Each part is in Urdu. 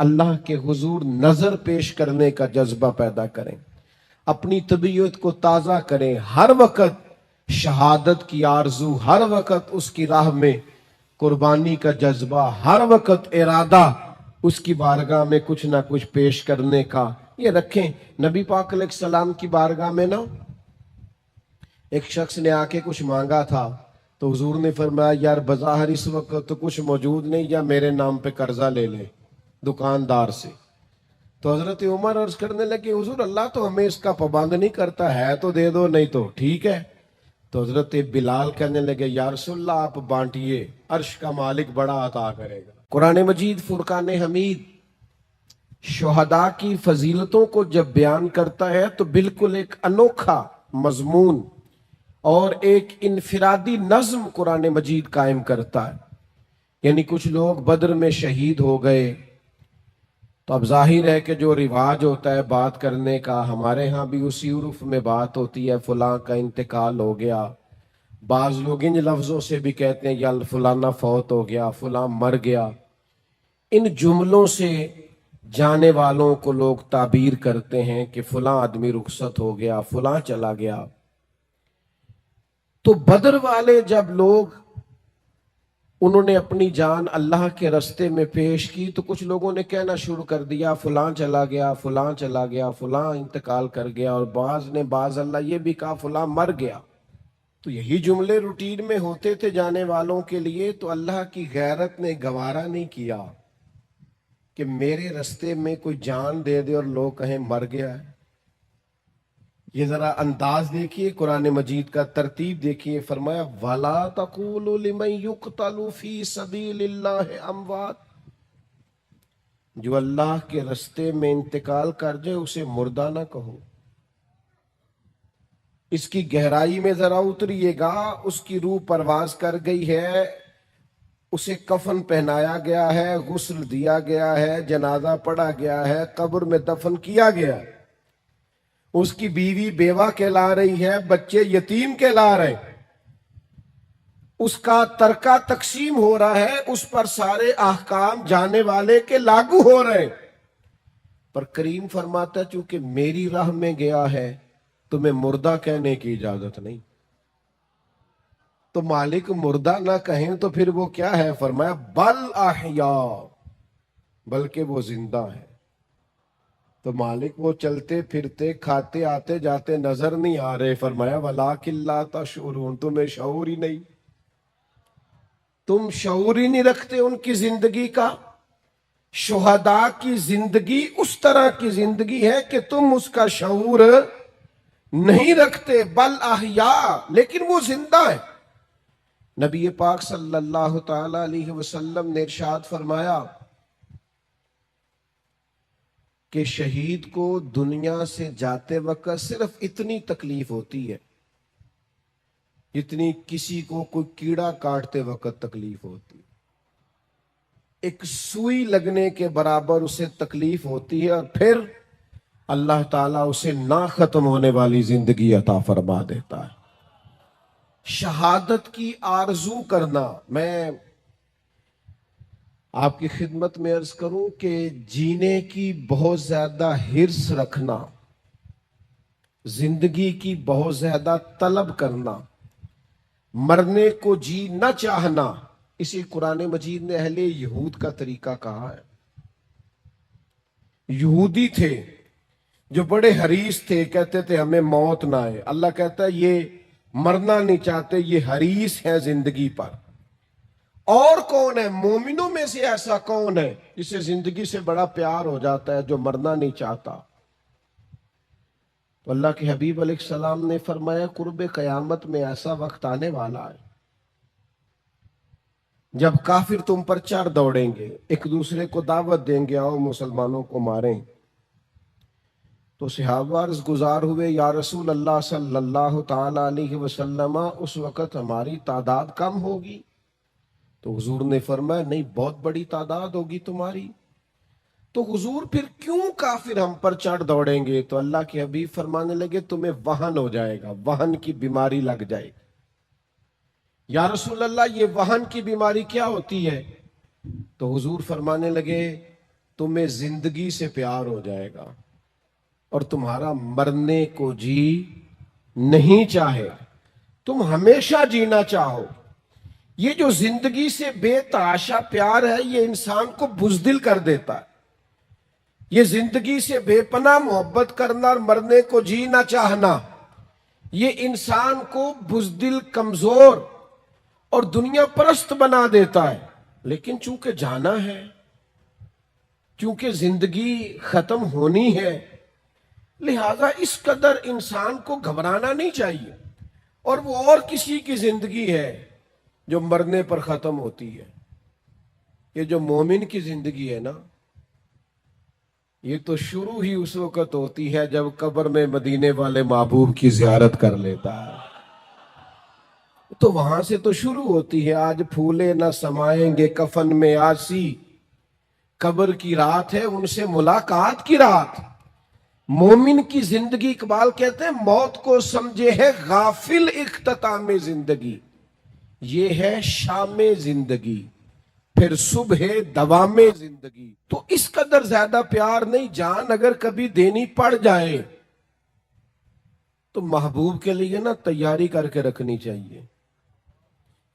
اللہ کے حضور نظر پیش کرنے کا جذبہ پیدا کریں، اپنی طبیعت کو تازہ کریں، ہر وقت شہادت کی آرزو، ہر وقت اس کی راہ میں قربانی کا جذبہ، ہر وقت ارادہ اس کی بارگاہ میں کچھ نہ کچھ پیش کرنے کا یہ رکھیں۔ نبی پاک علیہ السلام کی بارگاہ میں نا ایک شخص نے آ کے کچھ مانگا تھا، تو حضور نے فرمایا یار بظاہر اس وقت تو کچھ موجود نہیں، یا میرے نام پہ قرضہ لے لے دکاندار سے۔ تو حضرت عمر عرض کرنے لگے حضور اللہ تو ہمیں اس کا پابند نہیں کرتا ہے، تو دے دو نہیں تو ٹھیک ہے۔ تو حضرت بلال کہنے لگے یا رسول اللہ آپ بانٹیے، عرش کا مالک بڑا عطا کرے گا۔ قرآن مجید فرقان حمید شہداء کی فضیلتوں کو جب بیان کرتا ہے تو بالکل ایک انوکھا مضمون اور ایک انفرادی نظم قرآن مجید قائم کرتا ہے۔ یعنی کچھ لوگ بدر میں شہید ہو گئے، تو اب ظاہر ہے کہ جو رواج ہوتا ہے بات کرنے کا، ہمارے ہاں بھی اسی عرف میں بات ہوتی ہے، فلاں کا انتقال ہو گیا۔ بعض لوگ ان لفظوں سے بھی کہتے ہیں یا فلانا فوت ہو گیا، فلاں مر گیا۔ ان جملوں سے جانے والوں کو لوگ تعبیر کرتے ہیں کہ فلاں آدمی رخصت ہو گیا، فلاں چلا گیا۔ تو بدر والے جب لوگ انہوں نے اپنی جان اللہ کے رستے میں پیش کی، تو کچھ لوگوں نے کہنا شروع کر دیا فلاں چلا گیا، فلاں چلا گیا، فلاں انتقال کر گیا، اور بعض اللہ یہ بھی کہا فلاں مر گیا۔ تو یہی جملے روٹین میں ہوتے تھے جانے والوں کے لیے، تو اللہ کی غیرت نے گوارا نہیں کیا کہ میرے رستے میں کوئی جان دے دے اور لوگ کہیں مر گیا ہے۔ یہ ذرا انداز دیکھیے قرآن مجید کا، ترتیب دیکھیے، فرمایا وَلَا تَقُولُوا لِمَن يُقْتَلُ فِي سَبِيلِ اللَّهِ اموات، جو اللہ کے رستے میں انتقال کر جائے اسے مردہ نہ کہو۔ اس کی گہرائی میں ذرا اتریے گا، اس کی روح پرواز کر گئی ہے، اسے کفن پہنایا گیا ہے، غسل دیا گیا ہے، جنازہ پڑھا گیا ہے، قبر میں دفن کیا گیا ہے، اس کی بیوی بیوہ کہلا رہی ہے، بچے یتیم کہلا رہے، اس کا ترکہ تقسیم ہو رہا ہے، اس پر سارے احکام جانے والے کے لاگو ہو رہے، پر کریم فرماتا ہے چونکہ میری راہ میں گیا ہے تمہیں مردہ کہنے کی اجازت نہیں۔ تو مالک مردہ نہ کہیں تو پھر وہ کیا ہے؟ فرمایا بل احیاء، بلکہ وہ زندہ ہے۔ تو مالک وہ چلتے پھرتے کھاتے آتے جاتے نظر نہیں آ رہے، فرمایا وَلَٰكِن لَا تَشْعُرُونَ، تمہیں شعور ہی نہیں، تم شعور ہی نہیں رکھتے ان کی زندگی کا۔ شہداء کی زندگی اس طرح کی زندگی ہے کہ تم اس کا شعور نہیں رکھتے، بل احیاء، لیکن وہ زندہ ہے۔ نبی پاک صلی اللہ تعالی علیہ وسلم نے ارشاد فرمایا کہ شہید کو دنیا سے جاتے وقت صرف اتنی تکلیف ہوتی ہے جتنی کسی کو کوئی کیڑا کاٹتے وقت تکلیف ہوتی ہے۔ ایک سوئی لگنے کے برابر اسے تکلیف ہوتی ہے، اور پھر اللہ تعالیٰ اسے نہ ختم ہونے والی زندگی عطا فرما دیتا ہے۔ شہادت کی آرزو کرنا، میں آپ کی خدمت میں عرض کروں کہ جینے کی بہت زیادہ حرص رکھنا، زندگی کی بہت زیادہ طلب کرنا، مرنے کو جی نہ چاہنا، اسی قرآن مجید نے اہل یہود کا طریقہ کہا ہے۔ یہودی تھے جو بڑے حریص تھے، کہتے تھے ہمیں موت نہ آئے۔ اللہ کہتا ہے یہ مرنا نہیں چاہتے، یہ حریص ہے زندگی پر۔ اور کون ہے مومنوں میں سے ایسا کون ہے جسے زندگی سے بڑا پیار ہو جاتا ہے جو مرنا نہیں چاہتا؟ تو اللہ کے حبیب علیہ السلام نے فرمایا قرب قیامت میں ایسا وقت آنے والا ہے جب کافر تم پر چڑھ دوڑیں گے، ایک دوسرے کو دعوت دیں گے آؤ مسلمانوں کو ماریں۔ تو صحابہ عرض گزار ہوئے یا رسول اللہ صلی اللہ تعالی علیہ وسلم، اس وقت ہماری تعداد کم ہوگی؟ تو حضور نے فرمایا نہیں، بہت بڑی تعداد ہوگی تمہاری۔ تو حضور پھر کیوں کافر ہم پر چڑھ دوڑیں گے؟ تو اللہ کے حبیب فرمانے لگے تمہیں وہن ہو جائے گا، وہن کی بیماری لگ جائے گی۔ یا رسول اللہ یہ وہن کی بیماری کیا ہوتی ہے؟ تو حضور فرمانے لگے تمہیں زندگی سے پیار ہو جائے گا اور تمہارا مرنے کو جی نہیں چاہے، تم ہمیشہ جینا چاہو۔ یہ جو زندگی سے بے تحاشا پیار ہے یہ انسان کو بزدل کر دیتا ہے۔ یہ زندگی سے بے پناہ محبت کرنا اور مرنے کو جی نہ چاہنا یہ انسان کو بزدل، کمزور اور دنیا پرست بنا دیتا ہے۔ لیکن چونکہ جانا ہے، چونکہ زندگی ختم ہونی ہے، لہذا اس قدر انسان کو گھبرانا نہیں چاہیے۔ اور وہ اور کسی کی زندگی ہے جو مرنے پر ختم ہوتی ہے۔ یہ جو مومن کی زندگی ہے نا، یہ تو شروع ہی اس وقت ہوتی ہے جب قبر میں مدینے والے محبوب کی زیارت کر لیتا ہے، تو وہاں سے تو شروع ہوتی ہے۔ آج پھولے نہ سمائیں گے کفن میں آسی، قبر کی رات ہے ان سے ملاقات کی رات۔ مومن کی زندگی، اقبال کہتے ہیں، موت کو سمجھے ہے غافل اختتام زندگی، یہ ہے شام زندگی پھر صبح دوام زندگی۔ تو اس قدر زیادہ پیار نہیں، جان اگر کبھی دینی پڑ جائے تو محبوب کے لیے نا تیاری کر کے رکھنی چاہیے۔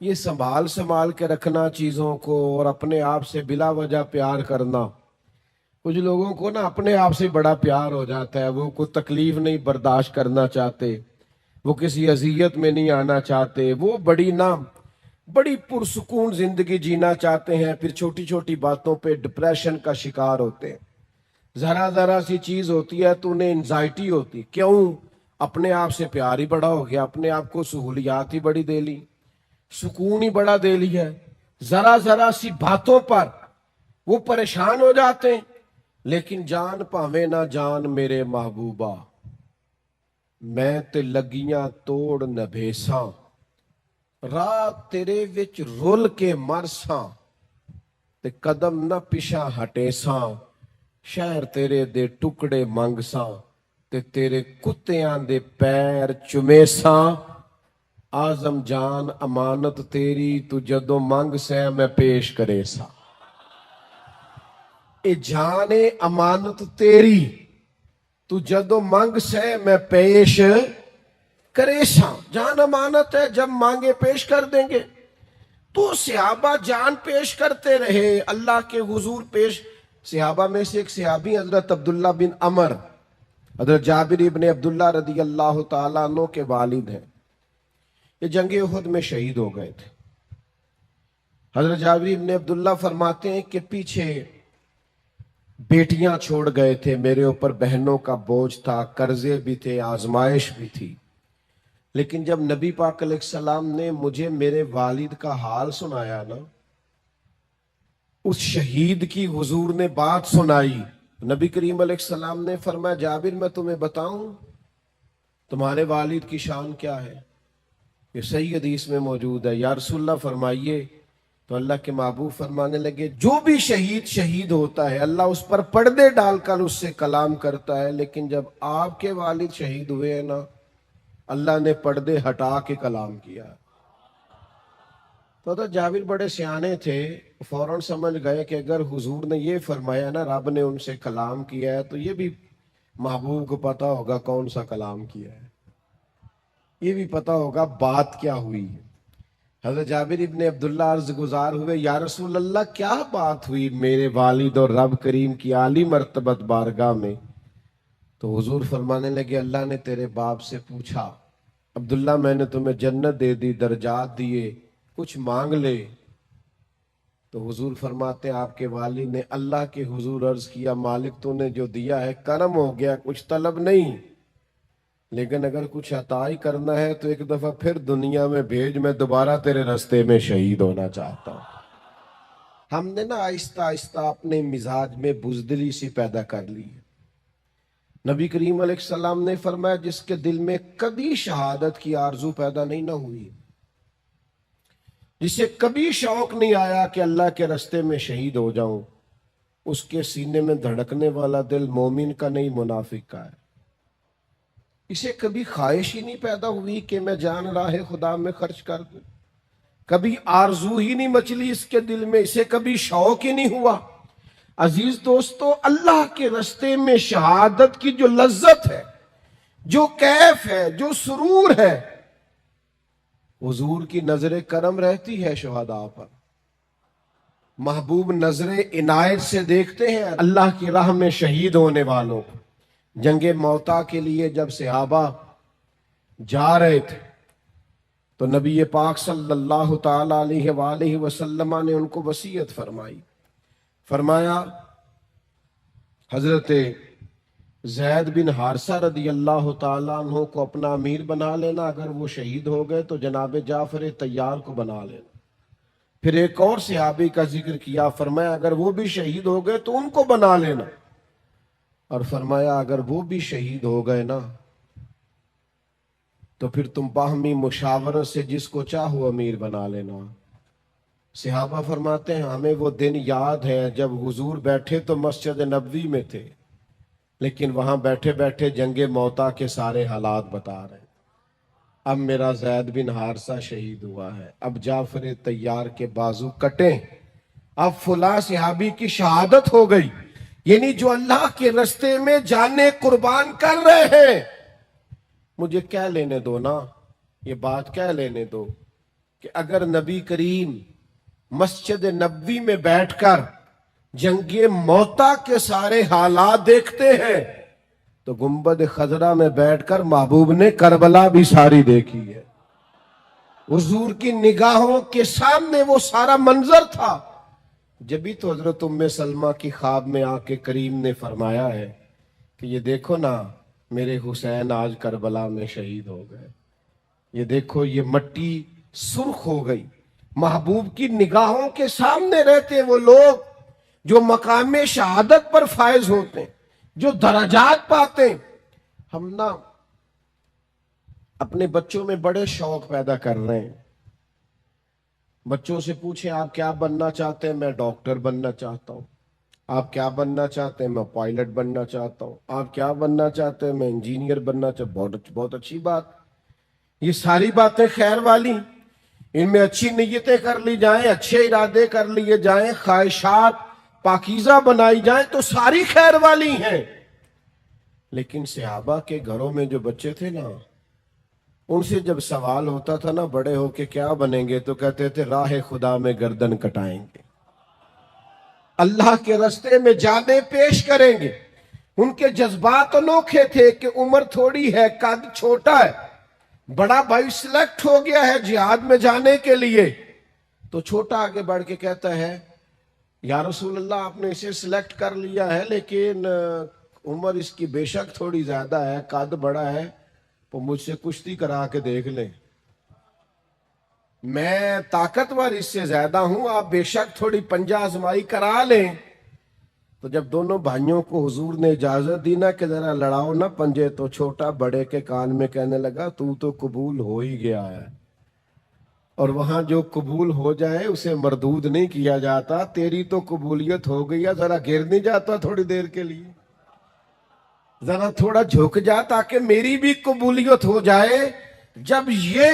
یہ سنبھال کے رکھنا چیزوں کو اور اپنے آپ سے بلا وجہ پیار کرنا، کچھ لوگوں کو نا اپنے آپ سے بڑا پیار ہو جاتا ہے، وہ کوئی تکلیف نہیں برداشت کرنا چاہتے، وہ کسی اذیت میں نہیں آنا چاہتے، وہ بڑی پرسکون زندگی جینا چاہتے ہیں، پھر چھوٹی چھوٹی باتوں پہ ڈپریشن کا شکار ہوتے ہیں۔ ذرا سی چیز ہوتی ہے تو انہیں انزائٹی ہوتی، کیوں؟ اپنے آپ سے پیار ہی بڑا ہو گیا، اپنے آپ کو سہولیات ہی بڑی دے لی، سکون ہی بڑا دے لیا ہے، ذرا سی باتوں پر وہ پریشان ہو جاتے ہیں۔ لیکن جان پاویں نہ جان میرے محبوبہ، میں تے لگیاں توڑ نبھیساں، رات تیرے وچ رول کے مرساں، تے قدم نہ پیچھا ہٹیساں، شہر تیرے دے ٹکڑے منگساں، تے تیرے کتیاں دے پیر چمیساں، آزم جان امانت تیری تو جدو منگ سے میں پیش کرے سا۔ اے جان امانت تیری تو جدو منگ سے میں پیش کرے سا۔ جان امانت ہے، جب مانگے پیش کر دیں گے۔ تو صحابہ جان پیش کرتے رہے اللہ کے حضور پیش۔ صحابہ میں سے ایک صحابی حضرت عبداللہ بن عمر، حضرت جابر ابن عبداللہ رضی اللہ تعالیٰ عنہ کے والد ہیں، یہ جنگ احد میں شہید ہو گئے تھے۔ حضرت جابر ابن عبداللہ فرماتے ہیں کہ پیچھے بیٹیاں چھوڑ گئے تھے، میرے اوپر بہنوں کا بوجھ تھا، قرضے بھی تھے، آزمائش بھی تھی، لیکن جب نبی پاک علیہ السلام نے مجھے میرے والد کا حال سنایا نا، اس شہید کی حضور نے بات سنائی، نبی کریم علیہ السلام نے فرمایا جابر میں تمہیں بتاؤں تمہارے والد کی شان کیا ہے؟ یہ صحیح حدیث میں موجود ہے۔ یا رسول اللہ فرمائیے۔ تو اللہ کے محبوب فرمانے لگے جو بھی شہید ہوتا ہے اللہ اس پر پردے ڈال کر اس سے کلام کرتا ہے، لیکن جب آپ کے والد شہید ہوئے ہیں نا، اللہ نے پردے ہٹا کے کلام کیا۔ تو جابر بڑے سیانے تھے، فوراً سمجھ گئے کہ اگر حضور نے یہ فرمایا نا رب نے ان سے کلام کیا ہے تو یہ بھی محبوب کو پتا ہوگا کون سا کلام کیا ہے، یہ بھی پتا ہوگا بات کیا ہوئی ہے۔ حضرت جابر ابن عبداللہ عرض گزار ہوئے یا رسول اللہ کیا بات ہوئی میرے والد اور رب کریم کی عالی مرتبت بارگاہ میں؟ تو حضور فرمانے لگے اللہ نے تیرے باپ سے پوچھا عبداللہ میں نے تمہیں جنت دے دی، درجات دیے، کچھ مانگ لے۔ تو حضور فرماتے ہیں آپ کے والد نے اللہ کے حضور عرض کیا مالک تو نے جو دیا ہے کرم ہو گیا، کچھ طلب نہیں، لیکن اگر کچھ عطا ہی کرنا ہے تو ایک دفعہ پھر دنیا میں بھیج، میں دوبارہ تیرے رستے میں شہید ہونا چاہتا ہوں۔ ہم نے نا آہستہ آہستہ اپنے مزاج میں بزدلی سی پیدا کر لی ہے۔ نبی کریم علیہ السلام نے فرمایا جس کے دل میں کبھی شہادت کی آرزو پیدا نہیں نہ ہوئی، جسے کبھی شوق نہیں آیا کہ اللہ کے رستے میں شہید ہو جاؤں، اس کے سینے میں دھڑکنے والا دل مومن کا نہیں منافق کا ہے۔ اسے کبھی خواہش ہی نہیں پیدا ہوئی کہ میں جان راہ خدا میں خرچ کر دوں، کبھی آرزو ہی نہیں مچلی اس کے دل میں، اسے کبھی شوق ہی نہیں ہوا۔ عزیز دوستو، اللہ کے راستے میں شہادت کی جو لذت ہے، جو کیف ہے، جو سرور ہے، حضور کی نظر کرم رہتی ہے شہداء پر۔ محبوب نظر عنایت سے دیکھتے ہیں اللہ کی راہ میں شہید ہونے والوں کو۔ جنگ موتا کے لیے جب صحابہ جا رہے تھے تو نبی پاک صلی اللہ تعالی علیہ وآلہ وسلم نے ان کو وصیت فرمائی، فرمایا حضرت زید بن حارثہ رضی اللہ تعالیٰ عنہ کو اپنا امیر بنا لینا، اگر وہ شہید ہو گئے تو جناب جعفر طیار کو بنا لینا۔ پھر ایک اور صحابی کا ذکر کیا، فرمایا اگر وہ بھی شہید ہو گئے تو ان کو بنا لینا، اور فرمایا اگر وہ بھی شہید ہو گئے نا تو پھر تم باہمی مشاورت سے جس کو چاہو امیر بنا لینا۔ صحابہ فرماتے ہیں ہمیں وہ دن یاد ہے جب حضور بیٹھے تو مسجد نبوی میں تھے، لیکن وہاں بیٹھے بیٹھے جنگ موتا کے سارے حالات بتا رہے ہیں۔ اب میرا زید بن حارثہ شہید ہوا ہے، اب جعفر طیار کے بازو کٹے، اب فلاں صحابی کی شہادت ہو گئی، یعنی جو اللہ کے راستے میں جانیں قربان کر رہے ہیں۔ مجھے کہہ لینے دو نا، یہ بات کہہ لینے دو کہ اگر نبی کریم مسجد نبوی میں بیٹھ کر جنگ موتا کے سارے حالات دیکھتے ہیں تو گنبد خضرا میں بیٹھ کر محبوب نے کربلا بھی ساری دیکھی ہے۔ حضور کی نگاہوں کے سامنے وہ سارا منظر تھا۔ جبھی تو حضرت ام سلمہ کی خواب میں آ کے کریم نے فرمایا ہے کہ یہ دیکھو نا میرے حسین آج کربلا میں شہید ہو گئے، یہ دیکھو یہ مٹی سرخ ہو گئی۔ محبوب کی نگاہوں کے سامنے رہتے وہ لوگ جو مقام شہادت پر فائز ہوتے ہیں، جو درجات پاتے ہیں۔ ہم نا اپنے بچوں میں بڑے شوق پیدا کر رہے ہیں۔ بچوں سے پوچھیں آپ کیا بننا چاہتے ہیں؟ میں ڈاکٹر بننا چاہتا ہوں۔ آپ کیا بننا چاہتے ہیں؟ میں پائلٹ بننا چاہتا ہوں۔ آپ کیا بننا چاہتے ہیں؟ میں انجینئر بننا چاہتا ہوں۔ بہت اچھی بات، یہ ساری باتیں خیر والی، ان میں اچھی نیتیں کر لی جائیں، اچھے ارادے کر لیے جائیں، خواہشات پاکیزہ بنائی جائیں تو ساری خیر والی ہیں۔ لیکن صحابہ کے گھروں میں جو بچے تھے نا، ان سے جب سوال ہوتا تھا نا بڑے ہو کے کیا بنیں گے، تو کہتے تھے راہ خدا میں گردن کٹائیں گے، اللہ کے راستے میں جانیں پیش کریں گے۔ ان کے جذبات انوکھے تھے کہ عمر تھوڑی ہے، قد چھوٹا ہے، بڑا بھائی سلیکٹ ہو گیا ہے جہاد میں جانے کے لیے، تو چھوٹا آگے بڑھ کے کہتا ہے یا رسول اللہ آپ نے اسے سلیکٹ کر لیا ہے، لیکن عمر اس کی بے شک تھوڑی زیادہ ہے، قد بڑا ہے، تو مجھ سے کشتی کرا کے دیکھ لیں، میں طاقتور اس سے زیادہ ہوں، آپ بے شک تھوڑی پنجہ آزمائی کرا لیں۔ تو جب دونوں بھائیوں کو حضور نے اجازت دی نا کہ ذرا لڑاؤ نا پنجے، تو چھوٹا بڑے کے کان میں کہنے لگا تو قبول ہو ہی گیا ہے، اور وہاں جو قبول ہو جائے اسے مردود نہیں کیا جاتا، تیری تو قبولیت ہو گئی ہے، ذرا گر نہیں جاتا تھوڑی دیر کے لیے، ذرا تھوڑا جھک جا تاکہ میری بھی قبولیت ہو جائے۔ جب یہ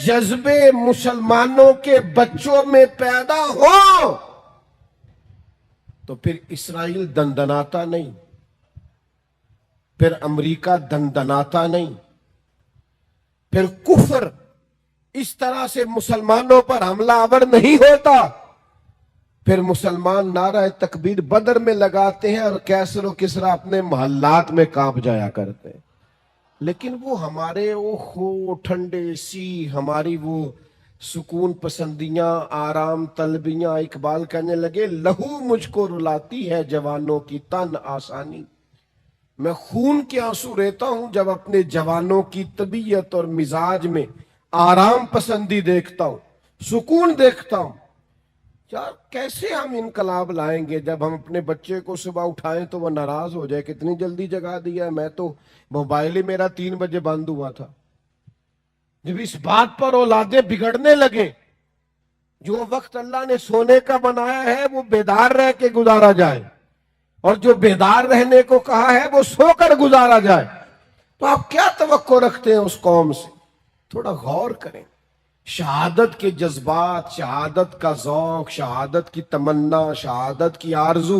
جذبے مسلمانوں کے بچوں میں پیدا ہو تو پھر اسرائیل دندناتا نہیں، پھر امریکہ دندناتا نہیں، پھر کفر اس طرح سے مسلمانوں پر حملہ آور نہیں ہوتا، پھر مسلمان نعرہ تکبیر بدر میں لگاتے ہیں اور کیسر و کسرا اپنے محلات میں کانپ جایا کرتے ہیں۔ لیکن وہ ہمارے وہ ٹھنڈے سی، ہماری وہ سکون پسندیاں، آرام طلبیاں، اقبال کہنے لگے لہو مجھ کو رلاتی ہے جوانوں کی تن آسانی، میں خون کے آنسو ریتا ہوں جب اپنے جوانوں کی طبیعت اور مزاج میں آرام پسندی دیکھتا ہوں، سکون دیکھتا ہوں۔ یار کیسے ہم انقلاب لائیں گے جب ہم اپنے بچے کو صبح اٹھائیں تو وہ ناراض ہو جائے کتنی جلدی جگا دیا ہے، میں تو موبائل ہی میرا 3 بجے بند ہوا تھا۔ جب اس بات پر اولادیں بگڑنے لگے، جو وقت اللہ نے سونے کا بنایا ہے وہ بیدار رہ کے گزارا جائے، اور جو بیدار رہنے کو کہا ہے وہ سو کر گزارا جائے، تو آپ کیا توقع رکھتے ہیں اس قوم سے؟ تھوڑا غور کریں۔ شہادت کے جذبات، شہادت کا ذوق، شہادت کی تمنا، شہادت کی آرزو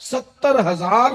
70,000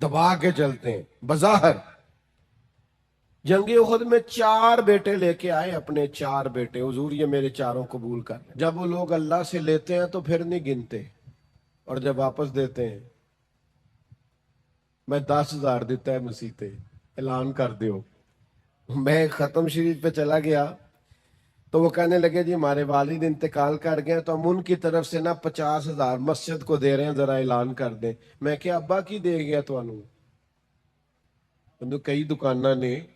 دبا کے چلتے ہیں بظاہر. جنگ احد میں 4 بیٹے لے کے آئے، اپنے 4 بیٹے، حضور یہ میرے چاروں قبول کر لیں. جب وہ لوگ اللہ سے لیتے ہیں تو پھر نہیں گنتے، اور جب واپس دیتے ہیں میں 10,000 دیتا ہے مسیحتے، اعلان کر دیو. میں ختم شریف پہ چلا گیا تو وہ کہنے لگے جی ہمارے والد انتقال کر گئے تو ہم ان کی طرف سے نا 50,000 مسجد کو دے رہے ہیں، ذرا اعلان کر دیں. میں کہ ابا کی دے گیا تو کئی دکانہ نے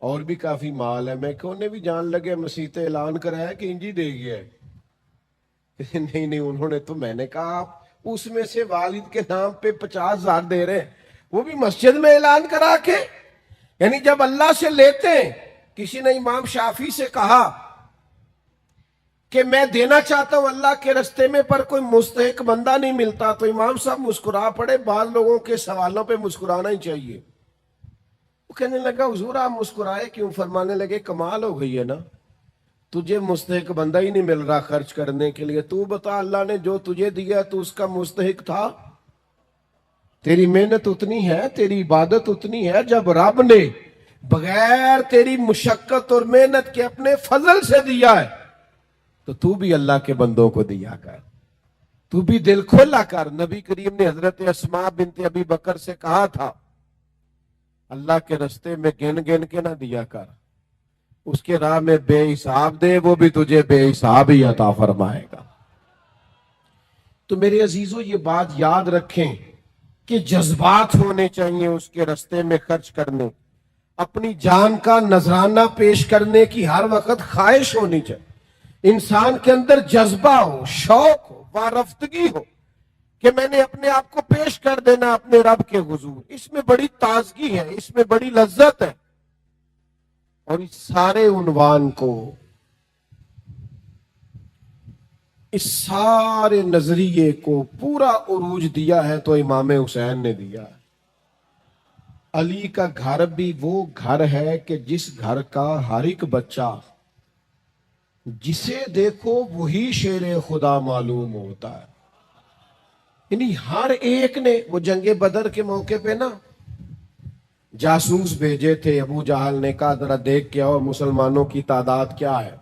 اور بھی کافی مال ہے. میں کہ انہیں بھی جان لگے مسیحتے اعلان کرایا کہ انجی دے گیا ہے. نہیں انہوں نے تو، میں نے کہا آپ اس میں سے والد کے نام پہ 50,000 دے رہے ہیں، وہ بھی مسجد میں اعلان کرا کے. یعنی جب اللہ سے لیتے ہیں. کسی نے امام شافعی سے کہا کہ میں دینا چاہتا ہوں اللہ کے رستے میں پر کوئی مستحق بندہ نہیں ملتا، تو امام صاحب مسکرا پڑے. بعض لوگوں کے سوالوں پہ مسکرانا ہی چاہیے. وہ کہنے لگا حضور آپ مسکرائے کیوں؟ فرمانے لگے کمال ہو گئی ہے نا، تجھے مستحق بندہ ہی نہیں مل رہا خرچ کرنے کے لیے. تو بتا اللہ نے جو تجھے دیا تو اس کا مستحق تھا؟ تیری محنت اتنی ہے، تیری عبادت اتنی ہے، جب رب نے بغیر تیری مشقت اور محنت کے اپنے فضل سے دیا ہے تو بھی اللہ کے بندوں کو دیا کر، تو بھی دل کھولا کر. نبی کریم نے حضرت اسماء بنت ابی بکر سے کہا تھا اللہ کے رستے میں گن گن کے نہ دیا کر، اس کے راہ میں بے حساب دے، وہ بھی تجھے بے حساب ہی عطا فرمائے گا. تو میرے عزیزو یہ بات یاد رکھیں کہ جذبات ہونے چاہیے اس کے رستے میں خرچ کرنے. اپنی جان کا نذرانہ پیش کرنے کی ہر وقت خواہش ہونی چاہیے. انسان کے اندر جذبہ ہو، شوق ہو، وارفتگی ہو کہ میں نے اپنے آپ کو پیش کر دینا اپنے رب کے حضور. اس میں بڑی تازگی ہے، اس میں بڑی لذت ہے. اور اس سارے عنوان کو، اس سارے نظریے کو پورا عروج دیا ہے تو امام حسین نے دیا ہے. علی کا گھر بھی وہ گھر ہے کہ جس گھر کا ہر ایک بچہ جسے دیکھو وہی شیر خدا معلوم ہوتا ہے. یعنی ہر ایک نے، وہ جنگ بدر کے موقع پہ نا جاسوس بھیجے تھے، ابو جہل نے کہا ذرا دیکھ کے آؤ مسلمانوں کی تعداد کیا ہے.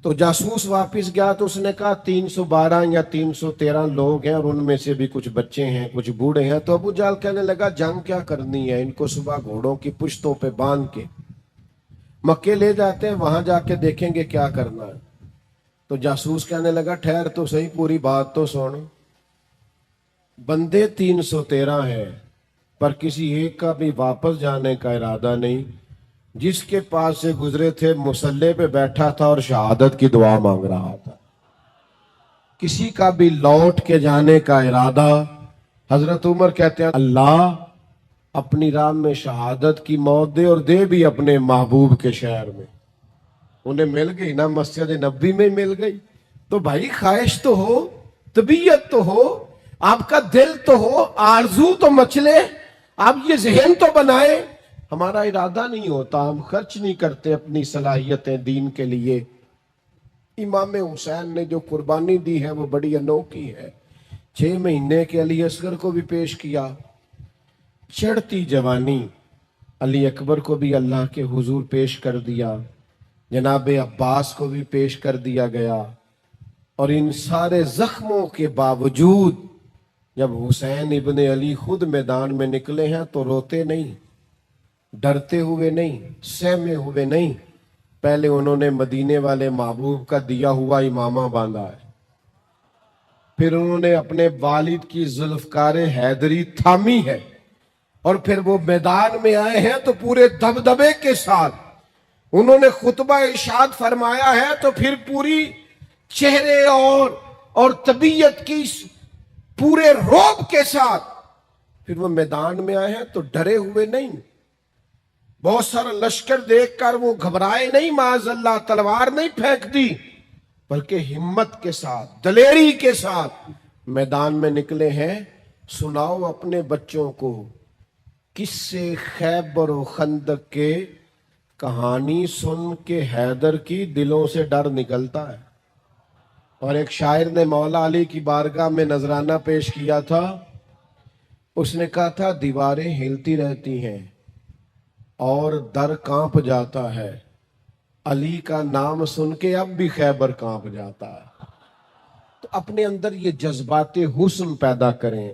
تو جاسوس واپس گیا تو اس نے کہا 312 یا 313 لوگ ہیں اور ان میں سے بھی کچھ بچے ہیں کچھ بوڑھے ہیں. تو ابو جہل کہنے لگا جنگ کیا کرنی ہے، ان کو صبح گھوڑوں کی پشتوں پہ باندھ کے مکے لے جاتے ہیں، وہاں جا کے دیکھیں گے کیا کرنا ہے. تو جاسوس کہنے لگا ٹھہر تو صحیح، پوری بات تو سن. بندے 313 ہیں پر کسی ایک کا بھی واپس جانے کا ارادہ نہیں. جس کے پاس سے گزرے تھے مصلی پہ بیٹھا تھا اور شہادت کی دعا مانگ رہا تھا. کسی کا بھی لوٹ کے جانے کا ارادہ. حضرت عمر کہتے ہیں اللہ اپنی راہ میں شہادت کی موت دے، اور دے بھی اپنے محبوب کے شہر میں. انہیں مل گئی نا، مسجد نبی میں مل گئی. تو بھائی خواہش تو ہو، طبیعت تو ہو، آپ کا دل تو ہو، آرزو تو مچلے، آپ یہ ذہن تو بنائیں. ہمارا ارادہ نہیں ہوتا، ہم خرچ نہیں کرتے اپنی صلاحیتیں دین کے لیے. امام حسین نے جو قربانی دی ہے وہ بڑی انوکھی ہے. 6 مہینے کے علی اصغر کو بھی پیش کیا، چڑھتی جوانی علی اکبر کو بھی اللہ کے حضور پیش کر دیا، جناب عباس کو بھی پیش کر دیا گیا. اور ان سارے زخموں کے باوجود جب حسین ابن علی خود میدان میں نکلے ہیں تو روتے نہیں، ڈرتے ہوئے نہیں، سہمے ہوئے نہیں. پہلے انہوں نے مدینے والے محبوب کا دیا ہوا امامہ باندھا ہے، پھر انہوں نے اپنے والد کی ذوالفقار حیدری تھامی ہے، اور پھر وہ میدان میں آئے ہیں تو پورے دبدبے کے ساتھ انہوں نے خطبہ ارشاد فرمایا ہے. تو پھر پوری چہرے اور طبیعت کی پورے روب کے ساتھ پھر وہ میدان میں آئے ہیں تو ڈرے ہوئے نہیں. بہت سارا لشکر دیکھ کر وہ گھبرائے نہیں، معاذ اللہ تلوار نہیں پھینک دی، بلکہ ہمت کے ساتھ، دلیری کے ساتھ میدان میں نکلے ہیں. سناؤ اپنے بچوں کو کس سے خیبر و خندق کے کہانی سن کے حیدر کی دلوں سے ڈر نکلتا ہے. اور ایک شاعر نے مولا علی کی بارگاہ میں نذرانہ پیش کیا تھا اس نے کہا تھا دیواریں ہلتی رہتی ہیں اور در کانپ جاتا ہے، علی کا نام سن کے اب بھی خیبر کانپ جاتا ہے۔ تو اپنے اندر یہ جذبات حسن پیدا کریں،